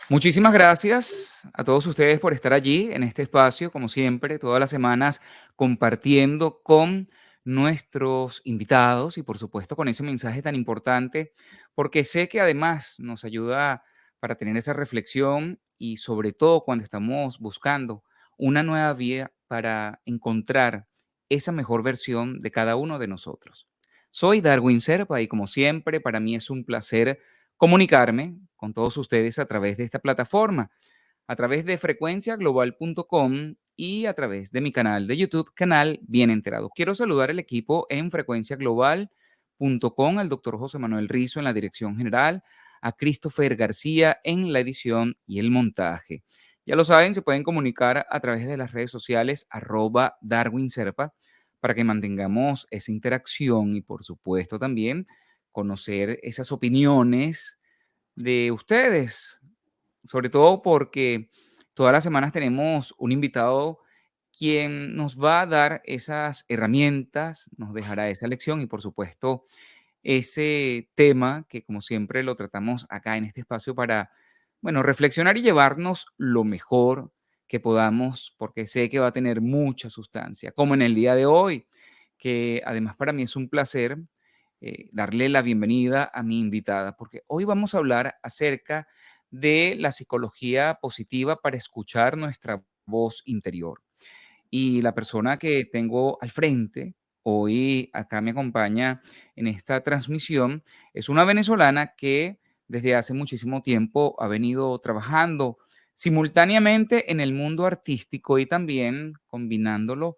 Muchísimas gracias a todos ustedes por estar allí en este espacio, como siempre, todas las semanas compartiendo con nuestros invitados y por supuesto con ese mensaje tan importante, porque sé que además nos ayuda para tener esa reflexión y sobre todo cuando estamos buscando una nueva vía para encontrar esa mejor versión de cada uno de nosotros. Soy Darwin Serpa y como siempre, para mí es un placer comunicarme con todos ustedes a través de esta plataforma, a través de frecuenciaglobal.com y a través de mi canal de YouTube, canal Bien Enterado. Quiero saludar al equipo en frecuenciaglobal.com, al doctor José Manuel Rizo en la dirección general, a Christopher García en la edición y el montaje. Ya lo saben, se pueden comunicar a través de las redes sociales @Darwin Serpa para que mantengamos esa interacción y por supuesto también conocer esas opiniones de ustedes, sobre todo porque todas las semanas tenemos un invitado quien nos va a dar esas herramientas, nos dejará esa lección y por supuesto ese tema que como siempre lo tratamos acá en este espacio para, bueno, reflexionar y llevarnos lo mejor que podamos, porque sé que va a tener mucha sustancia, como en el día de hoy, que además para mí es un placer darle la bienvenida a mi invitada, porque hoy vamos a hablar acerca de la psicología positiva para escuchar nuestra voz interior. Y la persona que tengo al frente, hoy acá me acompaña en esta transmisión, es una venezolana que desde hace muchísimo tiempo ha venido trabajando simultáneamente en el mundo artístico y también combinándolo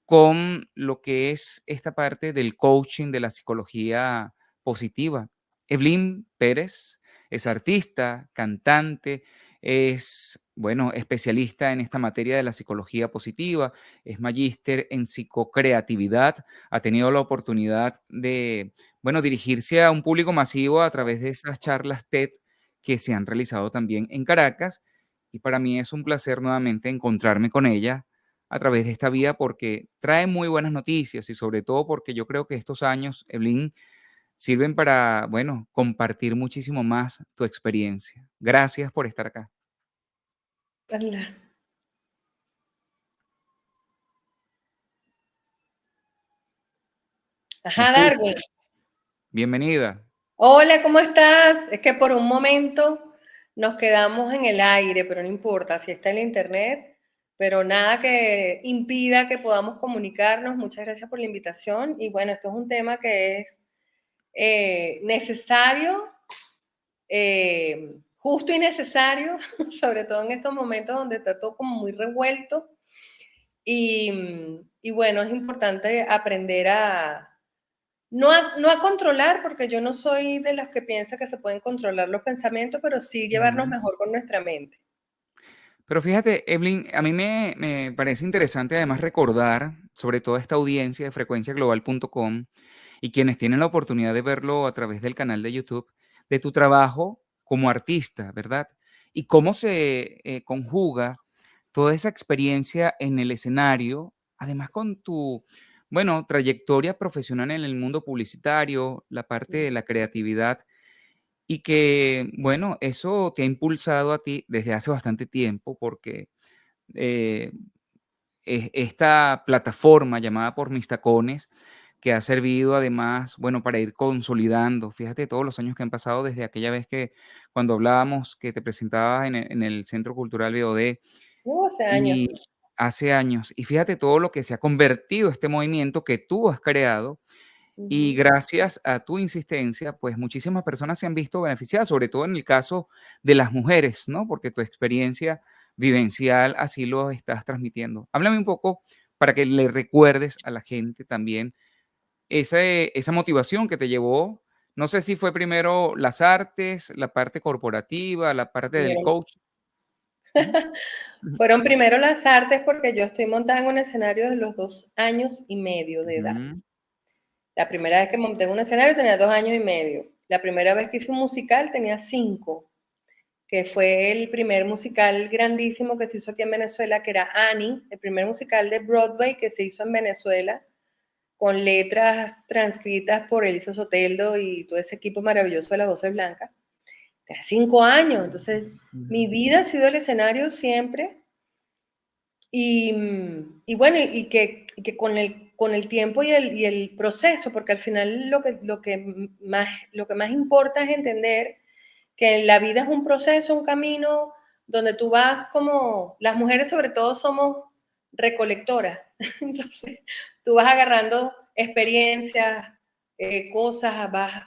con lo que es esta parte del coaching de la psicología positiva. Evelyn Pérez es artista, cantante, es, bueno, especialista en esta materia de la psicología positiva, es magíster en psicocreatividad, ha tenido la oportunidad de, bueno, dirigirse a un público masivo a través de esas charlas TED que se han realizado también en Caracas. Y para mí es un placer nuevamente encontrarme con ella a través de esta vía porque trae muy buenas noticias y sobre todo porque yo creo que estos años, Evelyn, sirven para, bueno, compartir muchísimo más tu experiencia. Gracias por estar acá. Hola. ¿Me Ajá, Darwin. escuchas? Bienvenida. Hola, ¿cómo estás? Es que por un momento nos quedamos en el aire, pero no importa si está el internet, pero nada que impida que podamos comunicarnos. Muchas gracias por la invitación. Y bueno, esto es un tema que es necesario, justo y necesario, sobre todo en estos momentos donde está todo como muy revuelto. Y bueno, es importante aprender no a controlar, porque yo no soy de las que piensa que se pueden controlar los pensamientos, pero sí llevarnos Ujú. mejor con nuestra mente. Pero fíjate, Evelyn, a mí me parece interesante además recordar, sobre todo esta audiencia de frecuenciaglobal.com y quienes tienen la oportunidad de verlo a través del canal de YouTube, de tu trabajo como artista, ¿verdad? Y cómo se conjuga toda esa experiencia en el escenario, además con tu, bueno, trayectoria profesional en el mundo publicitario, la parte de la creatividad y que, bueno, eso te ha impulsado a ti desde hace bastante tiempo porque eh, esta plataforma llamada por Mis Tacones, que ha servido además, bueno, para ir consolidando, fíjate todos los años que han pasado desde aquella vez que cuando hablábamos que te presentabas en el Centro Cultural BOD Hace años. y hace años, y fíjate todo lo que se ha convertido este movimiento que tú has creado y Ujú. gracias a tu insistencia, pues muchísimas personas se han visto beneficiadas, sobre todo en el caso de las mujeres, ¿no? Porque tu experiencia vivencial así lo estás transmitiendo. Háblame un poco para que le recuerdes a la gente también esa motivación que te llevó. No sé si fue primero las artes, la parte corporativa, la parte del Vieron. coach. Ujú, ujú, Fueron primero las artes porque yo estoy montada en un escenario de los 2 años y medio de edad. ujú, La primera vez que monté en un escenario tenía 2 años y medio. La primera vez que hice un musical tenía 5, que fue el primer musical grandísimo que se hizo aquí en Venezuela, que era Annie, el primer musical de Broadway que se hizo en Venezuela, con letras transcritas por Elisa Soteldo y todo ese equipo maravilloso de La Voz Blanca. 5 años. Entonces, mi Ujú. vida ha sido el escenario siempre. Y, bueno, y que con el tiempo y el proceso, porque al final lo que más importa es entender que la vida es un proceso, un camino donde tú vas como, las mujeres sobre todo somos recolectoras, entonces tú vas agarrando experiencias, cosas, vas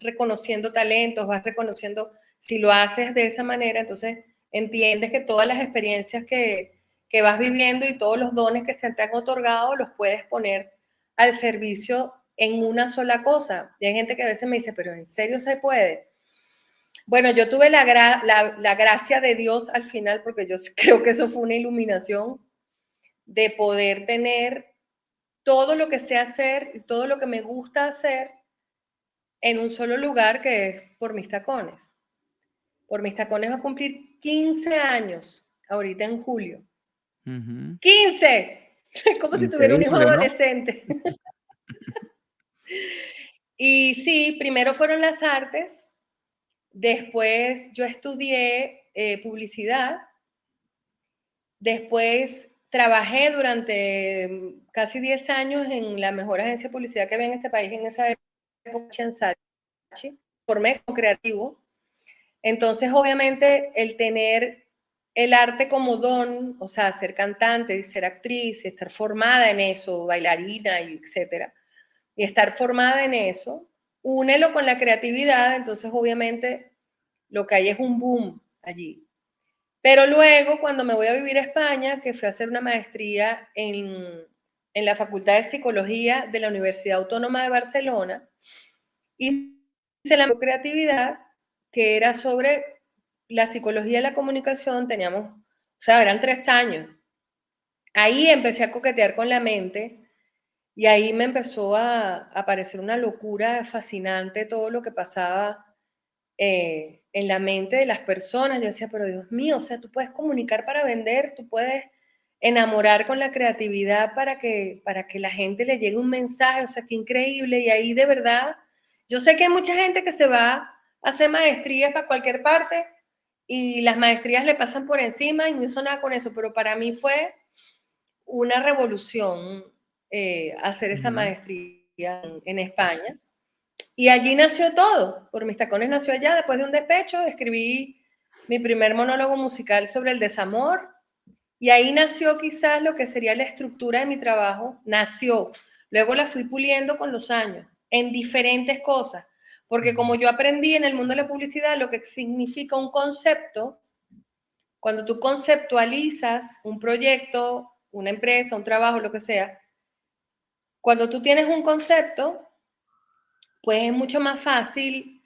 reconociendo talentos, vas reconociendo, si lo haces de esa manera, entonces entiendes que todas las experiencias que vas viviendo y todos los dones que se te han otorgado los puedes poner al servicio en una sola cosa. Y hay gente que a veces me dice, pero ¿en serio se puede? Bueno, yo tuve la gracia de Dios al final, porque yo creo que eso fue una iluminación, de poder tener todo lo que sé hacer y todo lo que me gusta hacer en un solo lugar, que es por mis tacones. Por mis tacones va a cumplir 15 años ahorita en julio. Ujú. 15. Como si tuviera un hijo Increíble, ¿no? adolescente. Y sí, primero fueron las artes, después yo estudié publicidad, después trabajé durante casi 10 años en la mejor agencia de publicidad que había en este país en esa época, Chansachi, formé como creativo. Entonces, obviamente, el tener el arte como don, o sea, ser cantante, ser actriz, estar formada en eso, bailarina, y etcétera, y estar formada en eso, únelo con la creatividad, entonces obviamente lo que hay es un boom allí. Pero luego, cuando me voy a vivir a España, que fui a hacer una maestría en la Facultad de Psicología de la Universidad Autónoma de Barcelona, hice la creatividad, que era sobre la psicología de la comunicación, teníamos, o sea, eran 3 años. Ahí empecé a coquetear con la mente y ahí me empezó a parecer una locura fascinante todo lo que pasaba en la mente de las personas. Yo decía, pero Dios mío, o sea, tú puedes comunicar para vender, tú puedes enamorar con la creatividad para que la gente le llegue un mensaje, o sea, qué increíble. Y ahí de verdad, yo sé que hay mucha gente que se va a hacer maestrías para cualquier parte y las maestrías le pasan por encima y no hizo nada con eso, pero para mí fue una revolución hacer esa Ujú. maestría en España. Y allí nació todo. Por mis tacones nació allá. Después de un despecho, escribí mi primer monólogo musical sobre el desamor. Y ahí nació quizás lo que sería la estructura de mi trabajo. Nació. Luego la fui puliendo con los años, en diferentes cosas. Porque como Ujú. yo aprendí en el mundo de la publicidad lo que significa un concepto, cuando tú conceptualizas un proyecto, una empresa, un trabajo, lo que sea, cuando tú tienes un concepto, pues es mucho más fácil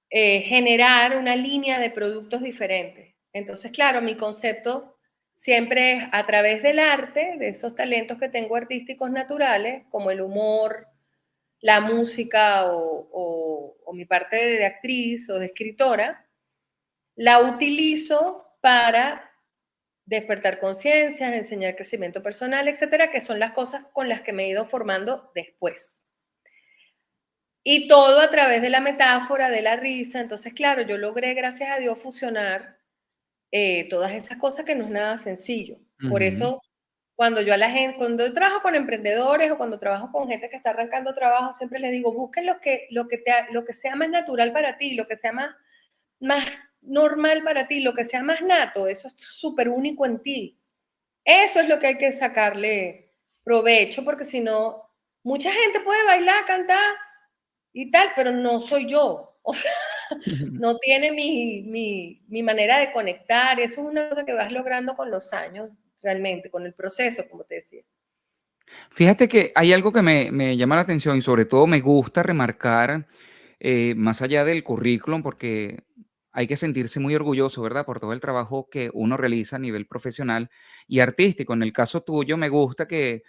generar una línea de productos diferentes. Entonces, claro, mi concepto siempre es a través del arte, de esos talentos que tengo artísticos naturales, como el humor, la música o mi parte de actriz o de escritora, la utilizo para despertar conciencias, enseñar crecimiento personal, etcétera, que son las cosas con las que me he ido formando después. Y todo a través de la metáfora, de la risa. Entonces, claro, yo logré, gracias a Dios, fusionar todas esas cosas que no es nada sencillo. Por Ujú. eso, cuando yo a la gente, cuando yo trabajo con emprendedores o cuando trabajo con gente que está arrancando trabajo, siempre les digo, busquen lo que sea más natural para ti, lo que sea más normal para ti, lo que sea más nato, eso es súper único en ti. Eso es lo que hay que sacarle provecho, porque si no, mucha gente puede bailar, cantar y tal, pero no soy yo. O sea, no tiene mi manera de conectar. Eso es una cosa que vas logrando con los años, realmente, con el proceso, como te decía. Fíjate que hay algo que me llama la atención y sobre todo me gusta remarcar, más allá del currículum, porque hay que sentirse muy orgulloso, ¿verdad? Por todo el trabajo que uno realiza a nivel profesional y artístico. En el caso tuyo, me gusta que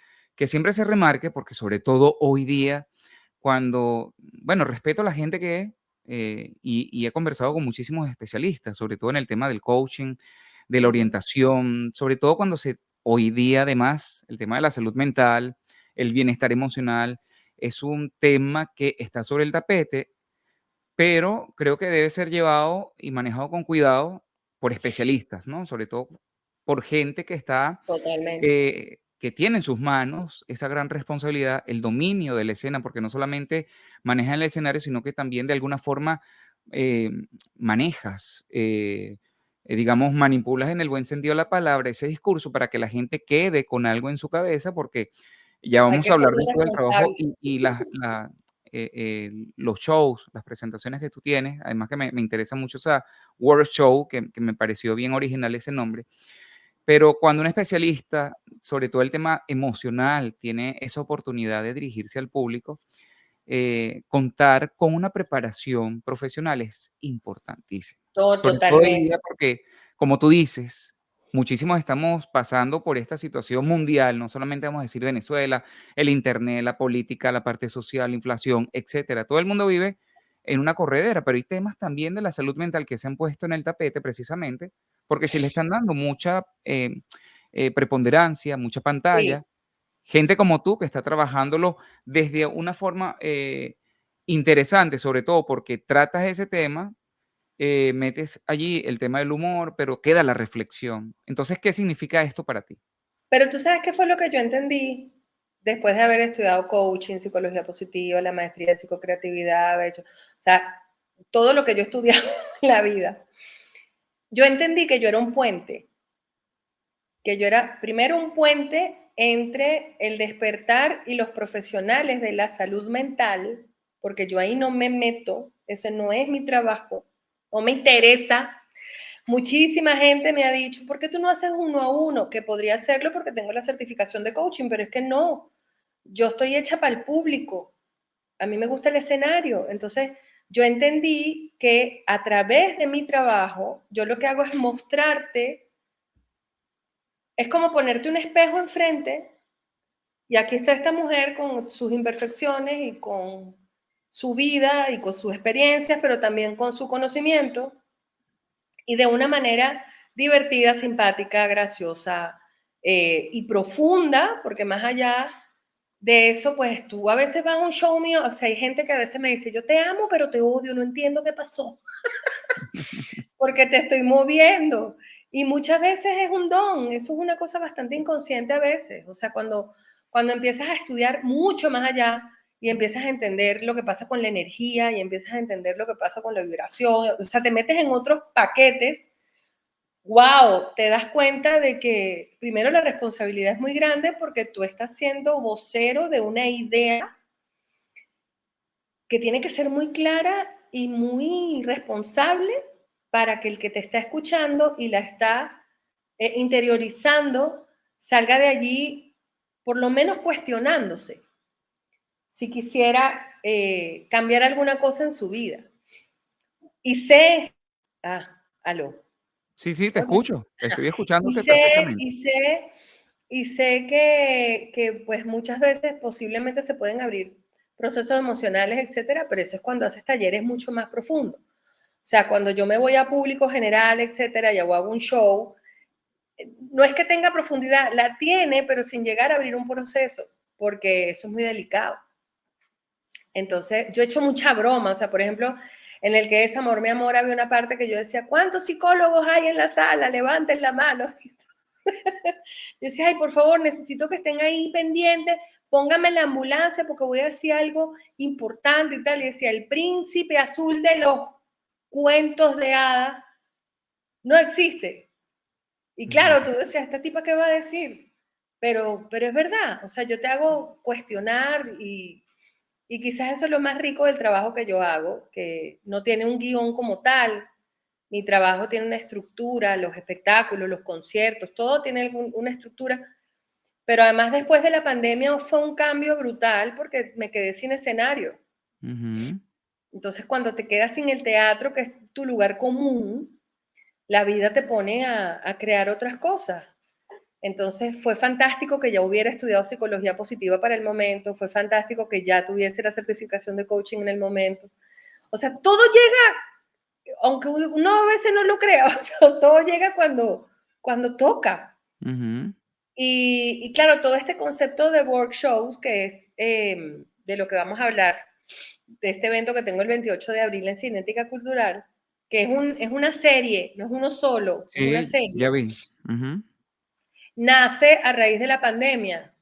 siempre se remarque, porque sobre todo hoy día, cuando, bueno, respeto a la gente que, y he conversado con muchísimos especialistas, sobre todo en el tema del coaching, de la Ujú. orientación, sobre todo cuando hoy día además, el tema de la salud mental, el bienestar emocional, es un tema que está sobre el tapete, pero creo que debe ser llevado y manejado con cuidado por especialistas, ¿no? Sobre todo por gente que está, Totalmente. que tiene en sus manos esa gran responsabilidad, el dominio de la escena, porque no solamente manejan el escenario, sino que también de alguna forma eh, manejas, digamos, manipulas en el buen sentido de la palabra ese discurso para que la gente quede con algo en su cabeza, porque ya Hay vamos que a ser hablar muy de todo el trabajo responsable. y los shows, las presentaciones que tú tienes, además que me interesa mucho esa World Show, que me pareció bien original ese nombre, pero cuando un especialista, sobre todo el tema emocional, tiene esa oportunidad de dirigirse al público, contar con una preparación profesional es importantísimo. Todo, Sobre todo hoy totalmente. día porque, como tú dices, muchísimos estamos pasando por esta situación mundial, no solamente vamos a decir Venezuela, el Internet, la política, la parte social, la inflación, etcétera. Todo el mundo vive en una corredera, pero hay temas también de la salud mental que se han puesto en el tapete precisamente porque se le están dando mucha preponderancia, mucha Sí. pantalla. Gente como tú que está trabajándolo desde una forma interesante, sobre todo porque tratas ese tema, metes allí el tema del humor, pero queda la reflexión. Entonces, ¿qué significa esto para ti? Pero tú sabes qué fue lo que yo entendí después de haber estudiado coaching, psicología positiva, la maestría de psicocreatividad, haber hecho, o sea, todo lo que yo he estudiado en la vida. Yo entendí que yo era un puente, que yo era primero un puente entre el despertar y los profesionales de la salud mental, porque yo ahí no me meto, eso no es mi trabajo, no me interesa. Muchísima gente me ha dicho, ¿por qué tú no haces uno a uno? Que podría hacerlo porque tengo la certificación de coaching, pero es que no, yo estoy hecha para el público, a mí me gusta el escenario, entonces yo entendí que a través de mi trabajo, yo lo que hago es mostrarte, es como ponerte un espejo enfrente y aquí está esta mujer con sus imperfecciones y con su vida y con sus experiencias, pero también con su conocimiento y de una manera divertida, simpática, graciosa y profunda, porque más allá de eso, pues tú a veces vas a un show mío, o sea, hay gente que a veces me dice, yo te amo, pero te odio, no entiendo qué pasó, porque te estoy moviendo. Y muchas veces es un don, eso es una cosa bastante inconsciente a veces, o sea, cuando empiezas a estudiar mucho más allá y empiezas a entender lo que pasa con la energía y empiezas a entender lo que pasa con la vibración, o sea, te metes en otros paquetes. Wow, te das cuenta de que primero la responsabilidad es muy grande porque tú estás siendo vocero de una idea que tiene que ser muy clara y muy responsable para que el que te está escuchando y la está interiorizando salga de allí por lo menos cuestionándose si quisiera cambiar alguna cosa en su vida. Y sé, aló, Sí, sí, te hola. escucho. Estoy Y escuchándote sé, perfectamente. y sé, y sé que pues muchas veces posiblemente se pueden abrir procesos emocionales, etcétera, pero eso es cuando haces talleres mucho más profundos. O sea, cuando yo me voy a público general, etcétera, y hago un show, no es que tenga profundidad, la tiene, pero sin llegar a abrir un proceso, porque eso es muy delicado. Entonces, yo he hecho mucha broma, o sea, por ejemplo, en el que es Amor, mi amor, había una parte que yo decía, ¿cuántos psicólogos hay en la sala? Levanten la mano. Yo decía, ay, por favor, necesito que estén ahí pendientes, póngame la ambulancia porque voy a decir algo importante y tal. Y decía, el príncipe azul de los cuentos de hadas no existe. Y Ujú. claro, tú decías, ¿esta tipa qué va a decir? Pero es verdad, o sea, yo te hago cuestionar y quizás eso es lo más rico del trabajo que yo hago, que no tiene un guión como tal. Mi trabajo tiene una estructura, los espectáculos, los conciertos, todo tiene una estructura. Pero además después de la pandemia fue un cambio brutal porque me quedé sin escenario. Ujú. Entonces cuando te quedas sin el teatro, que es tu lugar común, la vida te pone a crear otras cosas. Entonces fue fantástico que ya hubiera estudiado psicología positiva para el momento, fue fantástico que ya tuviese la certificación de coaching en el momento. O sea, todo llega, aunque uno a veces no lo crea, todo llega cuando toca. Ujú. Y claro, todo este concepto de workshops, que es de lo que vamos a hablar, de este evento que tengo el 28 de abril en Cinética Cultural, que es una serie, no es uno solo, es una Sí, ya serie, vi. Ujú. nace a raíz de la pandemia,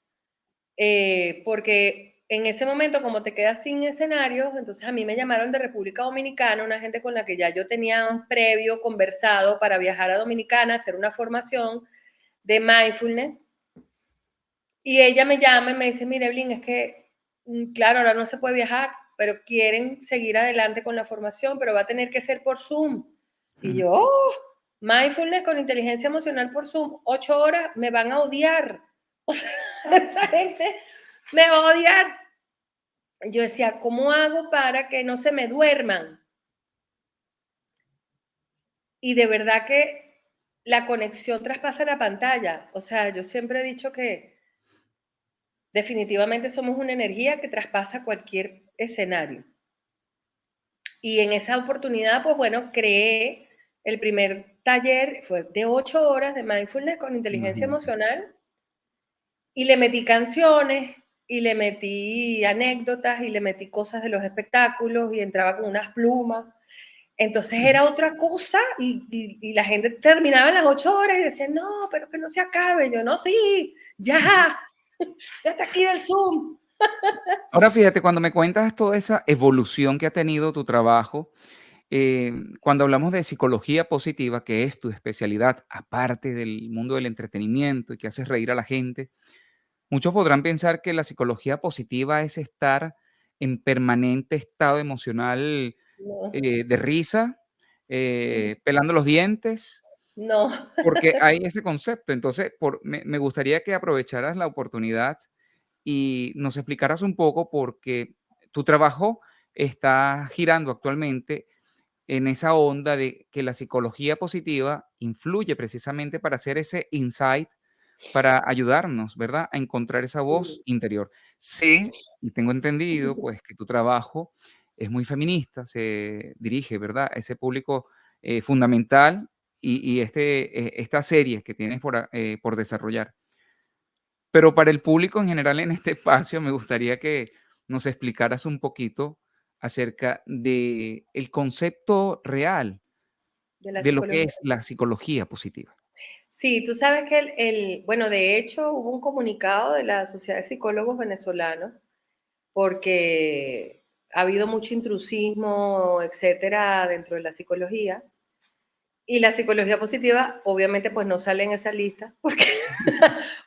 porque en ese momento, como te quedas sin escenarios, entonces a mí me llamaron de República Dominicana, una gente con la que ya yo tenía un previo conversado para viajar a Dominicana, hacer una formación de mindfulness, y ella me llama y me dice, mire, Evelyn, es que, claro, ahora no se puede viajar, pero quieren seguir adelante con la formación, pero va a tener que ser por Zoom. Y Ujú. yo, oh, mindfulness con inteligencia emocional por Zoom, 8 horas, me van a odiar. O sea, esa gente me va a odiar. Yo decía, ¿cómo hago para que no se me duerman? Y de verdad que la conexión traspasa la pantalla. O sea, yo siempre he dicho que definitivamente somos una energía que traspasa cualquier escenario. Y en esa oportunidad, pues bueno, creé el primer taller, fue de 8 horas de mindfulness con inteligencia Imagínate. emocional, y le metí canciones, y le metí anécdotas, y le metí cosas de los espectáculos, y entraba con unas plumas. Entonces era otra cosa, y la gente terminaba las 8 horas y decía, no, pero que no se acabe. Yo, no, sí, ya, ya está aquí del Zoom. Ahora fíjate, cuando me cuentas toda esa evolución que ha tenido tu trabajo, cuando hablamos de psicología positiva, que es tu especialidad, aparte del mundo del entretenimiento y que haces reír a la gente, muchos podrán pensar que la psicología positiva es estar en permanente estado emocional No, de risa, pelando los dientes, no. porque hay ese concepto. Entonces, me gustaría que aprovecharas la oportunidad y nos explicaras un poco porque tu trabajo está girando actualmente en esa onda de que la psicología positiva influye precisamente para hacer ese insight, para ayudarnos, ¿verdad?, a encontrar esa voz interior. Sé y tengo entendido, pues, que tu trabajo es muy feminista, se dirige, ¿verdad?, a ese público fundamental y esta serie que tienes por desarrollar. Pero para el público en general en este espacio, me gustaría que nos explicaras un poquito acerca de el concepto real De la de lo que psicología. es la psicología positiva. Sí, tú sabes que bueno, de hecho hubo un comunicado de la Sociedad de Psicólogos Venezolanos porque ha habido mucho intrusismo, etcétera, dentro de la psicología. Y la psicología positiva, obviamente, pues no sale en esa lista porque,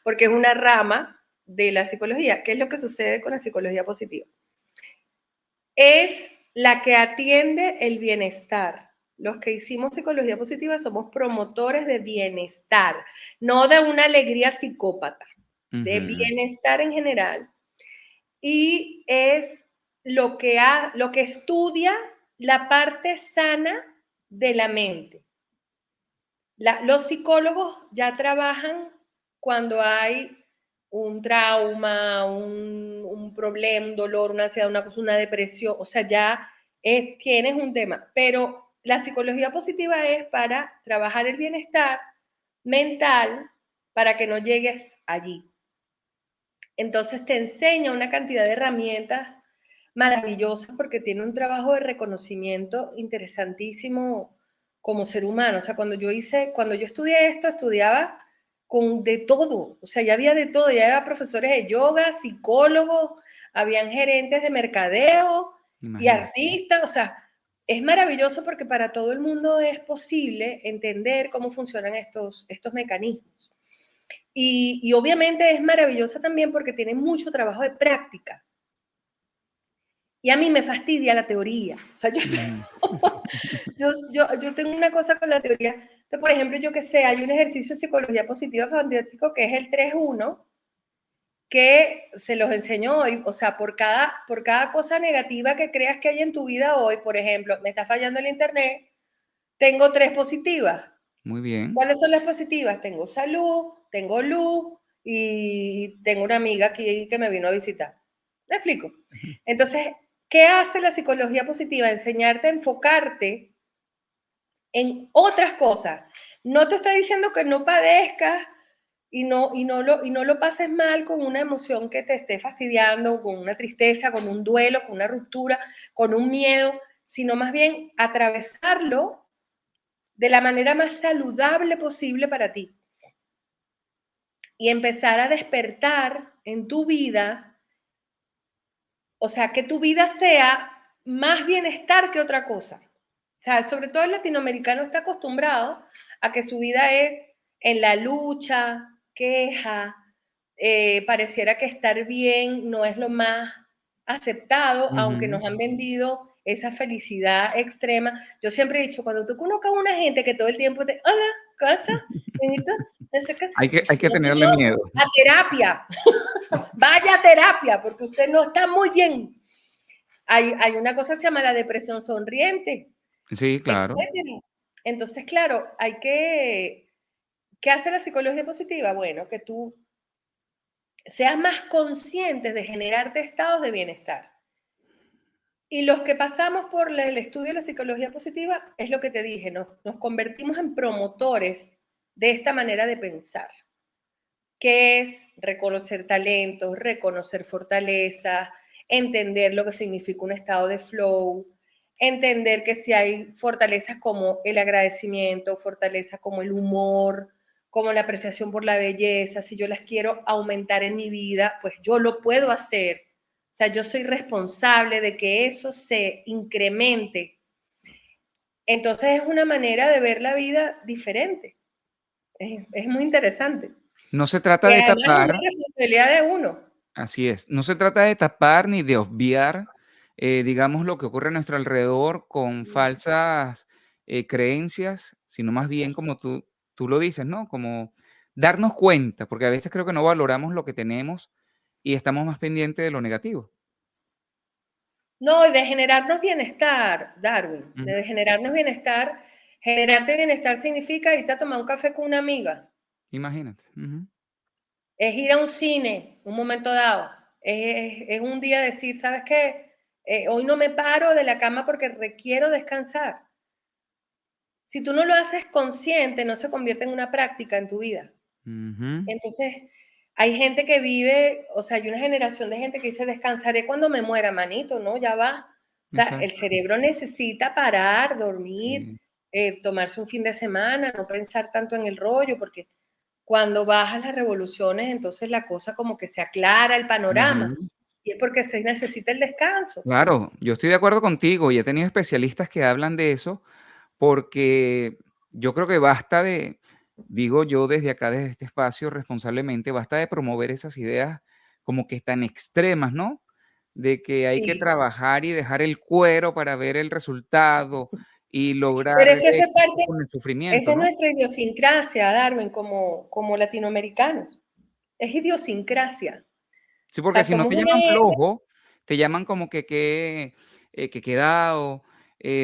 porque es una rama de la psicología. ¿Qué es lo que sucede con la psicología positiva? Es la que atiende el bienestar. Los que hicimos psicología positiva somos promotores de bienestar, no de una alegría psicópata, de Ujú, bienestar en general. Y es lo que estudia la parte sana de la mente. Los psicólogos ya trabajan cuando hay un trauma, un problema, un dolor, una ansiedad, una depresión, o sea, ya tienes un tema, pero la psicología positiva es para trabajar el bienestar mental para que no llegues allí. Entonces te enseña una cantidad de herramientas maravillosas porque tiene un trabajo de reconocimiento interesantísimo como ser humano. O sea, cuando yo estudié esto, estudiaba con de todo. O sea, ya había de todo. Ya había profesores de yoga, psicólogos, habían gerentes de mercadeo y imagínate. artistas. O sea, es maravilloso porque para todo el mundo es posible entender cómo funcionan estos mecanismos. Y obviamente es maravillosa también porque tiene mucho trabajo de práctica. Y a mí me fastidia la teoría. O sea, Ujú. yo tengo una cosa con la teoría. Entonces, por ejemplo, yo que sé, hay un ejercicio de psicología positiva fantástico que es el 3-1, que se los enseño hoy. O sea, por cada cosa negativa que creas que hay en tu vida hoy, por ejemplo, me está fallando el internet, tengo 3 positivas. Muy bien. ¿Cuáles son las positivas? Tengo salud, tengo luz y tengo una amiga aquí que me vino a visitar. ¿Me explico? Ujú. Entonces, ¿qué hace la psicología positiva? Enseñarte a enfocarte en otras cosas. No te está diciendo que no padezcas y no lo pases mal con una emoción que te esté fastidiando, con una tristeza, con un duelo, con una ruptura, con un miedo, sino más bien atravesarlo de la manera más saludable posible para ti y empezar a despertar en tu vida, o sea, que tu vida sea más bienestar que otra cosa. O sea, sobre todo el latinoamericano está acostumbrado a que su vida es en la lucha, queja, pareciera que estar bien no es lo más aceptado, aunque Ujú. nos han vendido esa felicidad extrema. Yo siempre he dicho, cuando tú conozcas a una gente que todo el tiempo te, hola, ¿cómo estás? Benito, no sé qué. Hay que No, tenerle señor, miedo. a terapia. Vaya a terapia, porque usted no está muy bien. Hay una cosa que se llama la depresión sonriente, Sí, claro. etcétera. Entonces, claro, ¿qué hace la psicología positiva? Bueno, que tú seas más consciente de generarte estados de bienestar. Y los que pasamos por el estudio de la psicología positiva, es lo que te dije, nos convertimos en promotores de esta manera de pensar, que es reconocer talentos, reconocer fortalezas, entender lo que significa un estado de flow, entender que si hay fortalezas como el agradecimiento, fortalezas como el humor, como la apreciación por la belleza, si yo las quiero aumentar en mi vida, pues yo lo puedo hacer. O sea, yo soy responsable de que eso se incremente. Entonces es una manera de ver la vida diferente. Es muy interesante. No se trata Que de además es una tapar. responsabilidad de uno. Así es. No se trata de tapar ni de obviar, digamos, lo que ocurre a nuestro alrededor con falsas creencias, sino más bien como tú lo dices, ¿no? Como darnos cuenta, porque a veces creo que no valoramos lo que tenemos y estamos más pendientes de lo negativo. No, y de generarnos bienestar, Darwin, Ujú. de generarnos bienestar. Generarte bienestar significa irte a tomar un café con una amiga, Imagínate. Ujú. es ir a un cine, un momento dado, es un día decir, ¿sabes qué? Hoy no me paro de la cama porque requiero descansar. Si tú no lo haces consciente, no se convierte en una práctica en tu vida. Ujú. Entonces, hay gente que vive, o sea, hay una generación de gente que dice, descansaré cuando me muera, manito, ¿no? Ya va. O sea, el Exacto. cerebro necesita parar, dormir, Sí. tomarse un fin de semana, no pensar tanto en el rollo, porque cuando bajas las revoluciones, entonces la cosa como que se aclara el panorama. Ujú. Y es porque se necesita el descanso. Claro, yo estoy de acuerdo contigo y he tenido especialistas que hablan de eso. Porque yo creo que basta de, digo yo desde acá, desde este espacio, responsablemente, basta de promover esas ideas como que tan extremas, ¿no? De que hay que Sí, trabajar y dejar el cuero para ver el resultado y pero lograr es el que eso es éxito parte, con el sufrimiento, esa es ¿no? nuestra idiosincrasia, Darwin, como latinoamericanos. Es idiosincrasia. Sí, O porque sea, si no somos te una llaman flojo, te llaman como que quedado,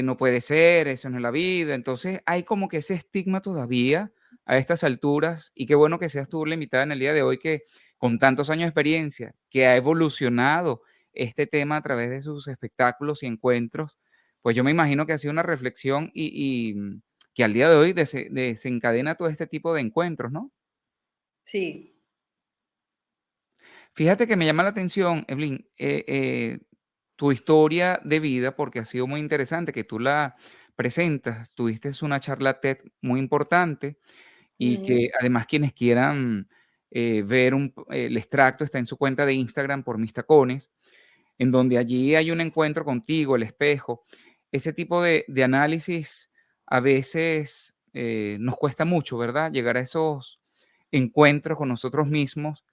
no puede ser, eso no es la vida. Entonces hay como que ese estigma todavía a estas alturas y qué bueno que seas tú la invitada en el día de hoy que con tantos años de experiencia, que ha evolucionado este tema a través de sus espectáculos y encuentros, pues yo me imagino que ha sido una reflexión y que al día de hoy desencadena todo este tipo de encuentros, ¿no? sí. Fíjate que me llama la atención, Evelyn, tu historia de vida, porque ha sido muy interesante que tú la presentas. Tuviste una charla TED muy importante y que Ujú. además quienes quieran ver el extracto está en su cuenta de Instagram por Mis Tacones, en donde allí hay un encuentro contigo, el espejo. Ese tipo de análisis a veces nos cuesta mucho, ¿verdad? Llegar a esos encuentros con nosotros mismos,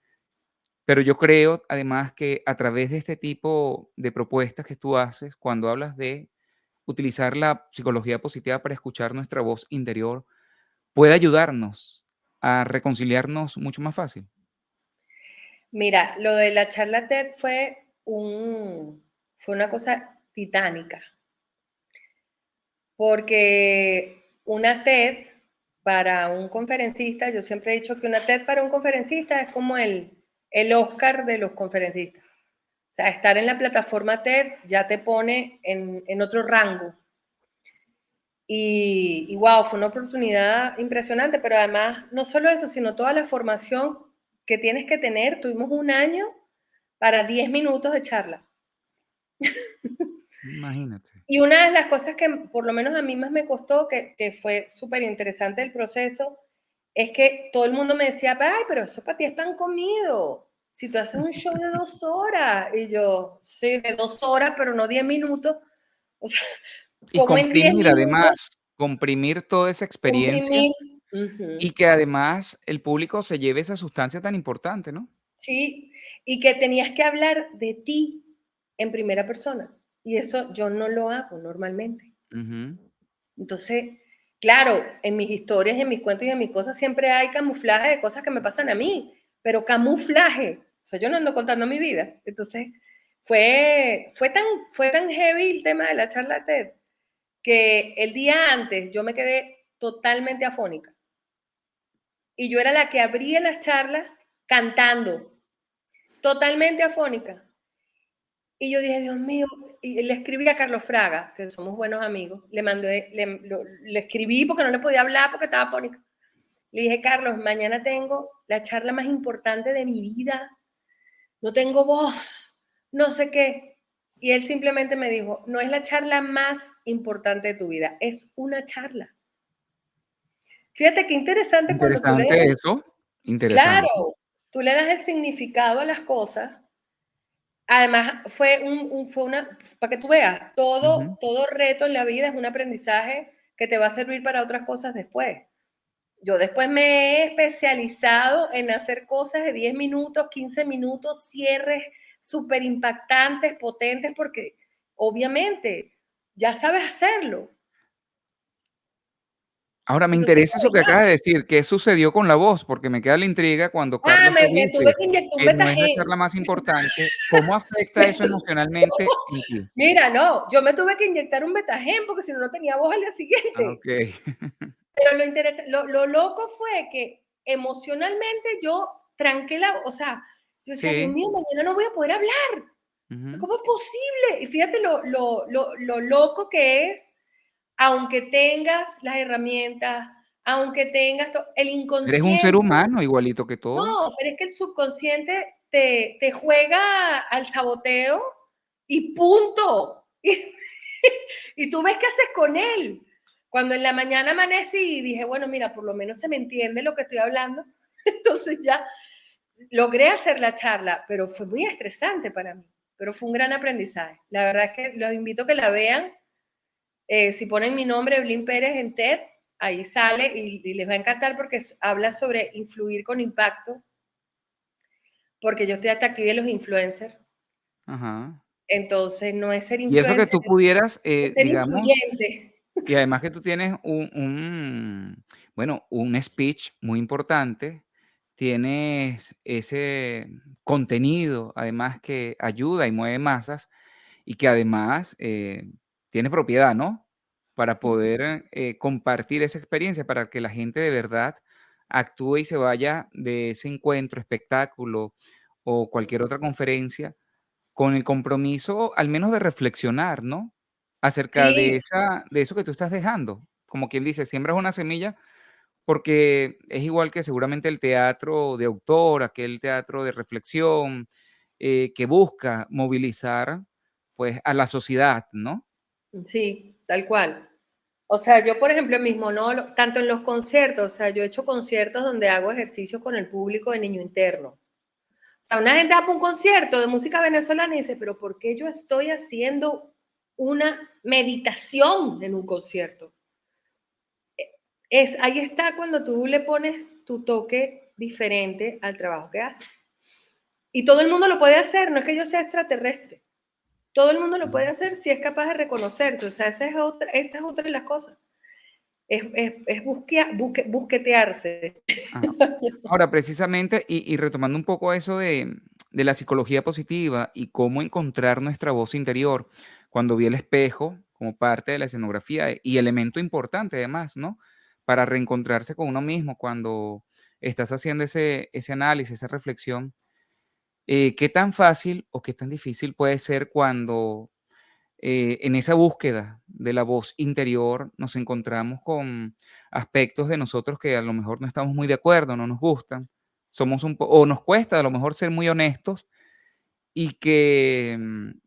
pero yo creo, además, que a través de este tipo de propuestas que tú haces, cuando hablas de utilizar la psicología positiva para escuchar nuestra voz interior, puede ayudarnos a reconciliarnos mucho más fácil. Mira, lo de la charla TED fue una cosa titánica, porque una TED para un conferencista, yo siempre he dicho que una TED para un conferencista es como el Oscar de los conferencistas. O sea, estar en la plataforma TED ya te pone en otro rango. Y wow, fue una oportunidad impresionante, pero además no solo eso, sino toda la formación que tienes que tener. Tuvimos un año para 10 minutos de charla. Imagínate. Y una de las cosas que por lo menos a mí más me costó, que fue súper interesante el proceso, es que todo el mundo me decía, ay, pero eso para ti es pan comido. Si tú haces un show de 2 horas, y yo, sí, de 2 horas, pero no 10 minutos. O sea, Y como en 10 comprimir, minutos, además, comprimir toda esa experiencia comprimir. Ujú. y que además el público se lleve esa sustancia tan importante, ¿no? Sí, y que tenías que hablar de ti en primera persona. Y eso yo no lo hago normalmente. Ujú. Entonces, claro, en mis historias, en mis cuentos y en mis cosas siempre hay camuflaje de cosas que me pasan a mí, pero camuflaje. O sea, yo no ando contando mi vida. Entonces, fue tan heavy el tema de la charla TED que el día antes yo me quedé totalmente afónica. Y yo era la que abría las charlas cantando, totalmente afónica. Y yo dije, Dios mío, y le escribí a Carlos Fraga, que somos buenos amigos, le escribí porque no le podía hablar porque estaba afónica. Le dije, Carlos, mañana tengo la charla más importante de mi vida, no tengo voz, no sé qué. Y él simplemente me dijo, no es la charla más importante de tu vida, es una charla. Fíjate qué interesante cuando tú le das, Interesante eso, claro, interesante. tú le das el significado a las cosas. Además, fue una, para que tú veas, Ujú. todo reto en la vida es un aprendizaje que te va a servir para otras cosas después. Yo después me he especializado en hacer cosas de 10 minutos, 15 minutos, cierres súper impactantes, potentes, porque obviamente ya sabes hacerlo. Ahora me Entonces, interesa eso que acabas de decir, ¿qué sucedió con la voz? Porque me queda la intriga cuando Carlos te me tuve dice que inyectar un que no es la betagen. charla más importante, ¿cómo afecta eso emocionalmente en ti? Mira, no, yo me tuve que inyectar un betagen porque si no, no tenía voz al día Ah, siguiente. okey. Pero lo loco fue que emocionalmente yo tranqué o sea, yo decía, Dios Sí, mío, mañana no voy a poder hablar. ujú. ¿Cómo es posible? Y fíjate lo loco que es, aunque tengas las herramientas, aunque tengas el Eres un ser inconsciente, humano igualito que no, todos. pero es que el subconsciente te juega al saboteo y punto. Y tú ves qué haces con él. Cuando en la mañana amanecí y dije, bueno, mira, por lo menos se me entiende lo que estoy hablando, entonces ya logré hacer la charla, pero fue muy estresante para mí, pero fue un gran aprendizaje. La verdad es que los invito a que la vean. Si ponen mi nombre, Evelyn Pérez, en TED, ahí sale y les va a encantar porque habla sobre influir con impacto, porque yo estoy hasta aquí de los influencers. Ajá. Entonces, no es ser Y eso que influencer, tú pudieras, es ser digamos, influyente. y además que tú tienes bueno, un speech muy importante, tienes ese contenido, además que ayuda y mueve masas, y que además, tiene propiedad, ¿no? Para poder, compartir esa experiencia, para que la gente de verdad actúe y se vaya de ese encuentro, espectáculo o cualquier otra conferencia con el compromiso, al menos de reflexionar, ¿no? Acerca de Sí, esa de eso que tú estás dejando. Como quien dice, siembras una semilla, porque es igual que seguramente el teatro de autor, aquel teatro de reflexión, que busca movilizar, pues, a la sociedad, ¿no? sí, tal cual. O sea, yo, por ejemplo, en mis monólogos, tanto en los conciertos, o sea, yo he hecho conciertos donde hago ejercicios con el público de niño interno. O sea, una gente va para un concierto de música venezolana y dice, pero ¿por qué yo estoy haciendo una meditación en un concierto? Ahí está cuando tú le pones tu toque diferente al trabajo que haces. Y todo el mundo lo puede hacer, no es que yo sea extraterrestre. Todo el mundo lo puede Ujú. hacer si es capaz de reconocerse. O sea, esta es otra de las cosas. Busquetearse. Ajá. Ahora, precisamente, y retomando un poco eso de la psicología positiva y cómo encontrar nuestra voz interior, cuando vi el espejo como parte de la escenografía y elemento importante además, ¿no? Para reencontrarse con uno mismo cuando estás haciendo ese análisis, esa reflexión, ¿qué tan fácil o qué tan difícil puede ser cuando en esa búsqueda de la voz interior nos encontramos con aspectos de nosotros que a lo mejor no estamos muy de acuerdo, no nos gustan, o nos cuesta a lo mejor ser muy honestos y que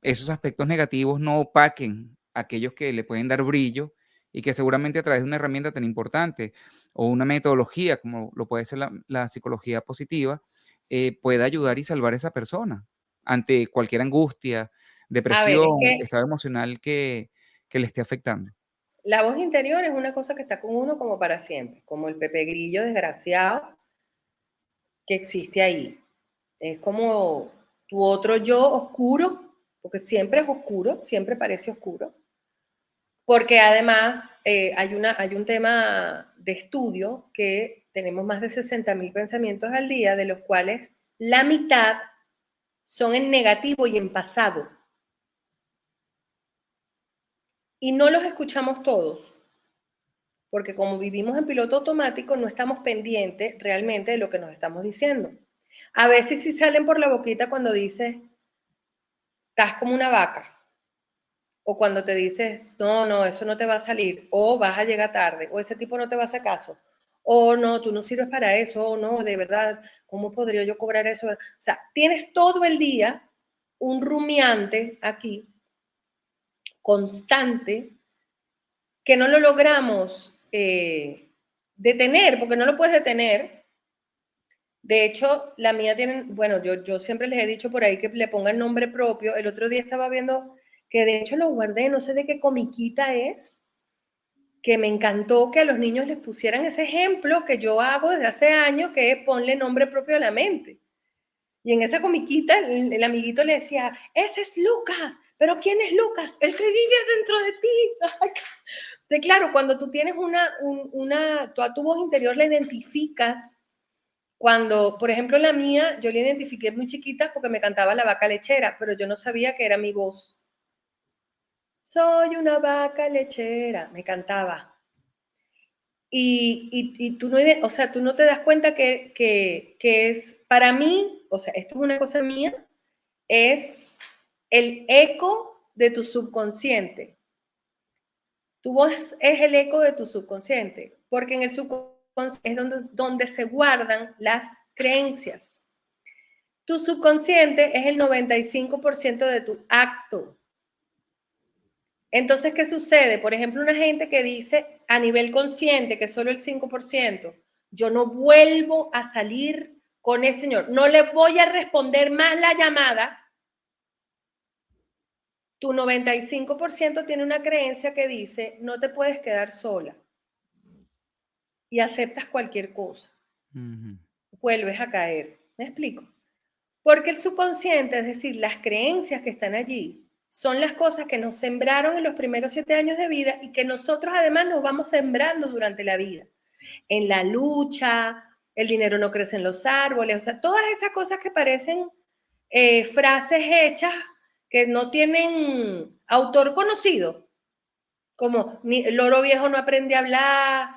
esos aspectos negativos no opaquen aquellos que le pueden dar brillo y que seguramente a través de una herramienta tan importante o una metodología como lo puede ser la psicología positiva, pueda ayudar y salvar a esa persona ante cualquier angustia, A ver, es depresión, que estado emocional que le esté afectando. la voz interior es una cosa que está con uno como para siempre, como el Pepe Grillo desgraciado que existe ahí. Es como tu otro yo oscuro, porque siempre es oscuro, siempre parece oscuro, porque además hay un tema de estudio que tenemos más de 60.000 pensamientos al día, de los cuales la mitad son en negativo y en pasado. Y no los escuchamos todos, porque como vivimos en piloto automático, no estamos pendientes realmente de lo que nos estamos diciendo. A veces sí salen por la boquita cuando dices, estás como una vaca, o cuando te dices, no, no, eso no te va a salir, o vas a llegar tarde, o ese tipo no te va a hacer caso, o no, tú no sirves para eso, o no, de verdad, ¿cómo podría yo cobrar eso? O sea, tienes todo el día un rumiante aquí, constante, que no lo logramos detener, porque no lo puedes detener. De hecho, la mía tiene, bueno, yo siempre les he dicho por ahí que le pongan nombre propio. El otro día estaba viendo que de hecho lo guardé, no sé de qué comiquita es, que me encantó que a los niños les pusieran ese ejemplo que yo hago desde hace años, que es ponle nombre propio a la mente. Y en esa comiquita el amiguito le decía, ese es Lucas, pero ¿quién es Lucas? El que vive dentro de ti. De claro, cuando tú tienes tú a tu voz interior la identificas. Cuando, por ejemplo, la mía, yo la identifiqué muy chiquita porque me cantaba la vaca lechera, pero yo no sabía que era mi voz. Soy una vaca lechera, me cantaba. Y tú, no, o sea, tú no te das cuenta que es, para mí, o sea, esto es una cosa mía, es el eco de tu subconsciente. Tu voz es el eco de tu subconsciente, porque en el subconsciente es donde se guardan las creencias. Tu subconsciente es el 95% de tu acto. Entonces, ¿qué sucede? Por ejemplo, una gente que dice a nivel consciente que solo el 5%, yo no vuelvo a salir con ese señor, no le voy a responder más la llamada. Tu 95% tiene una creencia que dice, no te puedes quedar sola y aceptas cualquier cosa. Vuelves a caer. ¿Me explico? Porque el subconsciente, es decir, las creencias que están allí, son las cosas que nos sembraron en los primeros 7 años de vida y que nosotros además nos vamos sembrando durante la vida. En la lucha, el dinero no crece en los árboles, o sea, todas esas cosas que parecen frases hechas que no tienen autor conocido, como el loro viejo no aprende a hablar,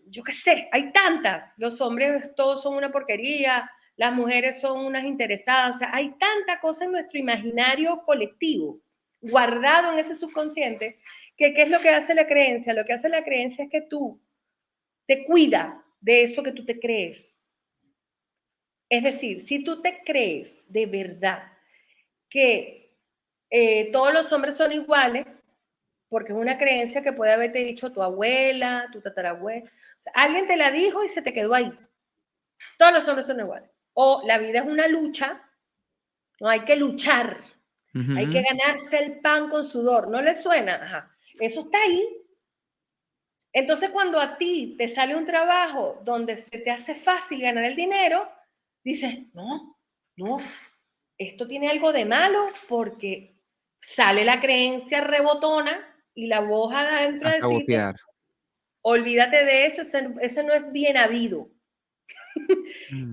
yo qué sé, hay tantas, los hombres todos son una porquería, las mujeres son unas interesadas, o sea, hay tanta cosa en nuestro imaginario colectivo, guardado en ese subconsciente, que ¿qué es lo que hace la creencia? Lo que hace la creencia es que tú te cuida de eso que tú te crees. Es decir, si tú te crees de verdad que todos los hombres son iguales, porque es una creencia que puede haberte dicho tu abuela, tu tatarabuela. O sea, alguien te la dijo y se te quedó ahí. Todos los hombres son iguales. O la vida es una lucha, no hay que luchar, hay que ganarse el pan con sudor. ¿No le suena? Ajá. Eso está ahí. Entonces, cuando a ti te sale un trabajo donde se te hace fácil ganar el dinero, dices, no, no, esto tiene algo de malo porque sale la creencia rebotona y la voz adentro A a decirte, sabotear. olvídate de eso, eso no es bien habido.